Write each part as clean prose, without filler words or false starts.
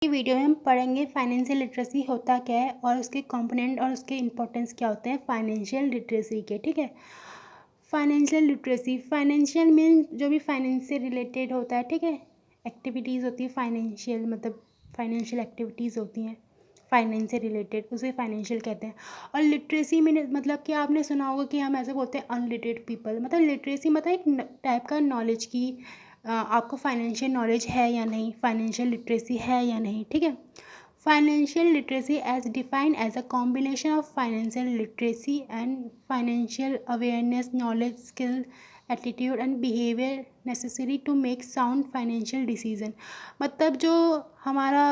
ये वीडियो में हम पढ़ेंगे फाइनेंशियल लिटरेसी होता क्या है और उसके कंपोनेंट और उसके इंपॉर्टेंस क्या होते हैं फाइनेंशियल लिटरेसी के। ठीक है, फाइनेंशियल लिटरेसी, फाइनेंशियल मीन जो भी फाइनेंस से रिलेटेड होता है। ठीक है, एक्टिविटीज़ होती है फाइनेंशियल, मतलब फाइनेंशियल एक्टिविटीज़ होती हैं फाइनेंस से रिलेटेड, उसे फाइनेंशियल कहते हैं। और लिटरेसी में मतलब कि आपने सुना होगा कि हम ऐसे बोलते हैं अनलिटरेट पीपल, मतलब लिटरेसी मतलब एक टाइप का नॉलेज की आपको फाइनेंशियल नॉलेज है या नहीं, फाइनेंशियल लिटरेसी है या नहीं। ठीक है, financial literacy as defined as a combination of financial literacy and financial awareness, knowledge, skill, attitude and behaviour necessary to make sound financial decision. मतलब जो हमारा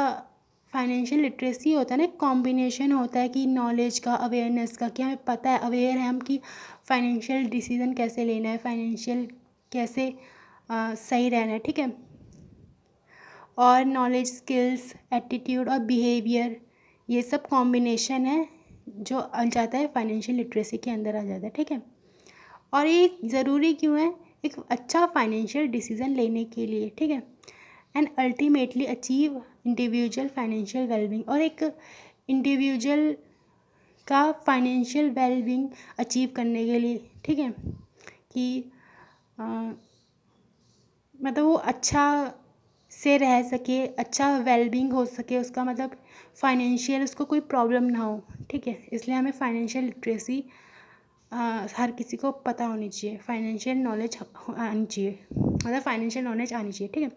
फाइनेंशियल लिटरेसी होता है ना, कॉम्बिनेशन होता है कि नॉलेज का, अवेयरनेस का, कि हमें पता है, अवेयर है हम कि फाइनेंशियल डिसीजन कैसे लेना है, फाइनेंशियल कैसे सही रहना है। ठीक है, और नॉलेज, स्किल्स, एटीट्यूड और बिहेवियर, ये सब कॉम्बिनेशन है जो आ जाता है फाइनेंशियल लिटरेसी के अंदर आ जाता है। ठीक है, और ये ज़रूरी क्यों है एक अच्छा फाइनेंशियल डिसीजन लेने के लिए। ठीक है, and ultimately achieve individual financial wellbeing, और एक इंडिविजुअल का फाइनेंशियल वेलबींग अचीव करने के लिए। ठीक है, कि मतलब वो अच्छा से रह सके, अच्छा वेलबींग हो सके उसका, मतलब फाइनेंशियल उसको कोई प्रॉब्लम ना हो। ठीक है, इसलिए हमें फाइनेंशियल लिटरेसी हर किसी को पता होनी चाहिए, फाइनेंशियल नॉलेज आनी चाहिए, मतलब फाइनेंशियल नॉलेज आनी चाहिए। ठीक है,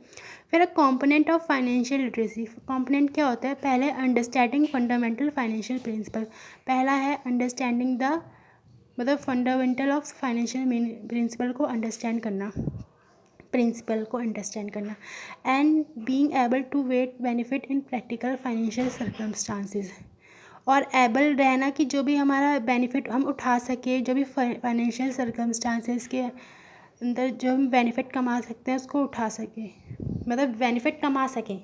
फिर component of financial literacy, component क्या होता है? पहले अंडरस्टैंडिंग फंडामेंटल फाइनेंशियल प्रिंसिपल, पहला है अंडरस्टैंडिंग द, मतलब फंडामेंटल ऑफ फाइनेंशियल प्रिंसिपल को अंडरस्टैंड करना, प्रिंसिपल को अंडरस्टैंड करना, and being able to weigh benefit in practical financial circumstances, और एबल रहना कि जो भी हमारा बेनिफिट हम उठा सके, जो भी फाइनेंशियल सर्कमस्टांसेस के अंदर जो हम बेनिफिट कमा सकते हैं उसको उठा सके, मतलब बेनिफिट कमा सकें,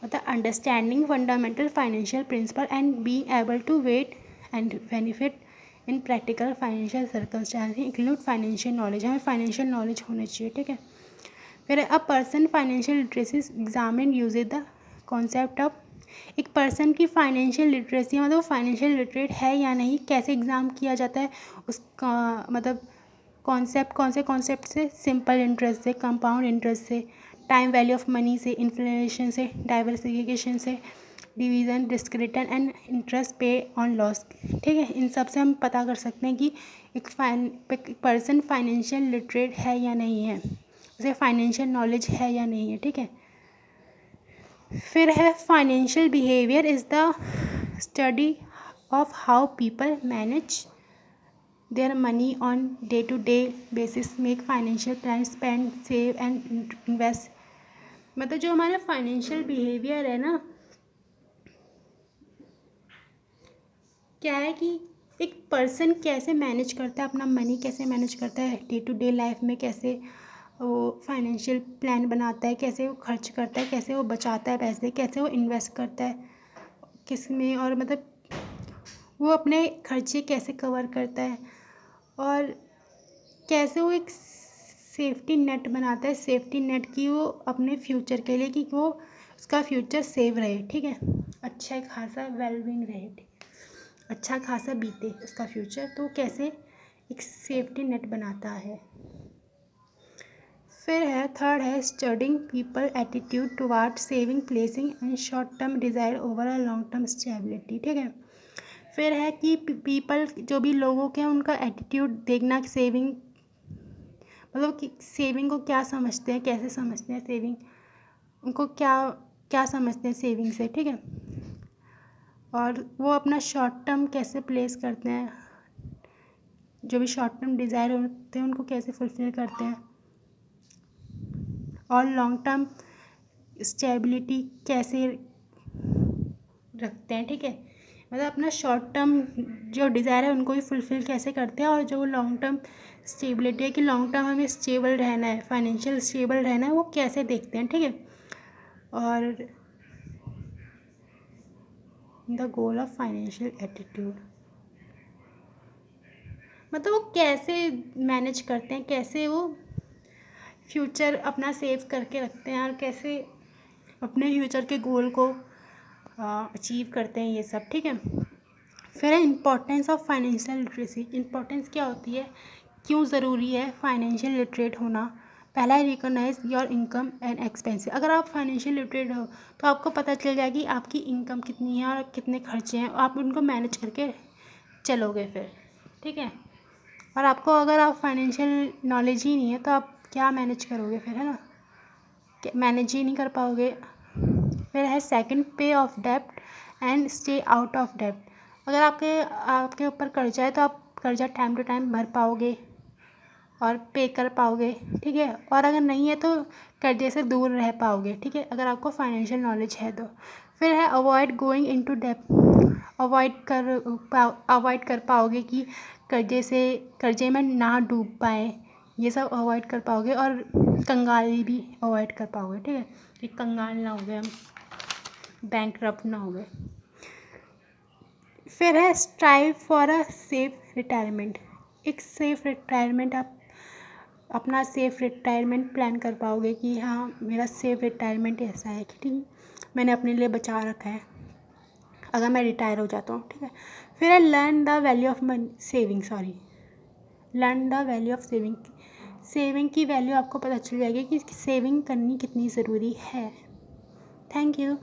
मतलब understanding fundamental financial principle and being able to weigh and benefit in practical financial circumstances include financial knowledge, हमें फाइनेंशियल नॉलेज होना चाहिए। ठीक है, फिर a person financial literacy examine use the concept of, एक पर्सन की फाइनेंशियल लिटरेसी मतलब वो फाइनेंशियल लिटरेट है या नहीं कैसे एग्ज़ाम किया जाता है उसका, मतलब कॉन्सेप्ट, कौन से कॉन्सेप्ट से? सिंपल इंटरेस्ट से, कंपाउंड इंटरेस्ट से, टाइम वैल्यू ऑफ मनी से, इन्फ्लेशन से, डाइवर्सिफिकेशन से, डिवीज़न, डिस्क्रिटन एंड इंटरेस्ट पे ऑन लॉस। ठीक है, इन सब से हम पता कर सकते हैं कि एक पर्सन फाइनेंशियल लिटरेट है या नहीं है, उसे फाइनेंशियल नॉलेज है या नहीं है। ठीक है, फिर है financial behaviour is the study of how people manage their money on day to day basis, make financial plan, spend, save and invest. मतलब जो हमारा फाइनेंशियल बिहेवियर है ना, क्या है कि एक पर्सन कैसे मैनेज करता है अपना मनी, कैसे मैनेज करता है डे टू डे लाइफ में, कैसे वो फाइनेंशियल प्लान बनाता है, कैसे वो खर्च करता है, कैसे वो बचाता है पैसे, कैसे वो इन्वेस्ट करता है किस में, और मतलब वो अपने खर्चे कैसे कवर करता है, और कैसे वो एक सेफ्टी नेट बनाता है, सेफ्टी नेट की वो अपने फ्यूचर के लिए, कि वो उसका फ्यूचर सेव रहे। ठीक है, अच्छा खासा वेलबींग रहे, अच्छा खासा बीते उसका फ्यूचर, तो कैसे एक सेफ्टी नेट बनाता है। फिर है थर्ड है studying people attitude toward saving, placing and short term desire over a long term stability. ठीक है, फिर है कि पीपल, जो भी लोगों के उनका एटीट्यूड देखना, सेविंग मतलब कि सेविंग को क्या समझते हैं, कैसे समझते हैं सेविंग, उनको क्या क्या समझते हैं सेविंग से। ठीक है, और वो अपना शॉर्ट टर्म कैसे प्लेस करते हैं, जो भी शॉर्ट टर्म डिज़ायर होते हैं उनको कैसे फुलफ़िल करते हैं, और लॉन्ग टर्म स्टेबिलिटी कैसे रखते हैं। ठीक है, मतलब अपना शॉर्ट टर्म जो डिज़ायर है उनको भी फुलफ़िल कैसे करते हैं, और जो लॉन्ग टर्म स्टेबिलिटी है कि लॉन्ग टर्म हमें स्टेबल रहना है, फाइनेंशियल स्टेबल रहना है, वो कैसे देखते हैं। ठीक है, और the goal of financial attitude, मतलब वो कैसे मैनेज करते हैं, कैसे वो फ्यूचर अपना सेव करके रखते हैं, और कैसे अपने फ्यूचर के गोल को अचीव करते हैं ये सब, ठीक है। फिर है importance of financial literacy. Importance क्या होती है, क्यों ज़रूरी है फाइनेंशियल लिटरेट होना। पहला है recognise your income and expenses. अगर आप फाइनेंशियल लिटरेट हो तो आपको पता चल जाएगी आपकी इनकम कितनी है और कितने खर्चे हैं, आप उनको मैनेज करके चलोगे फिर, ठीक है। और आपको अगर आप फाइनेंशियल नॉलेज ही नहीं है तो आप क्या मैनेज करोगे फिर, है ना, मैनेज ही नहीं कर पाओगे। फिर है सेकंड, पे of dept and stay out of डेप्ट। अगर आपके ऊपर कर्जा है तो आप कर्जा टाइम टू टाइम भर पाओगे और पे कर पाओगे, ठीक है। और अगर नहीं है तो कर्जे से दूर रह पाओगे, ठीक है, अगर आपको फाइनेंशियल नॉलेज है तो। फिर है अवॉइड गोइंग इनटू डेप्ट। अवॉइड कर पाओगे कि कर्जे में ना डूब पाए, ये सब अवॉइड कर पाओगे। और कंगाली भी अवॉइड कर पाओगे, ठीक है, कि कंगाल ना हो गए हम, बैंकरप्ट ना हो गए। फिर है strive for a safe retirement. एक सेफ रिटायरमेंट, आप अपना सेफ रिटायरमेंट प्लान कर पाओगे कि हाँ मेरा सेफ रिटायरमेंट ऐसा है कि ठीक मैंने अपने लिए बचा रखा है अगर मैं रिटायर हो जाता हूँ, ठीक है। फिर है learn the value of learn the value of saving. Saving की वैल्यू आपको पता चल जाएगी कि सेविंग करनी कितनी ज़रूरी है। Thank you.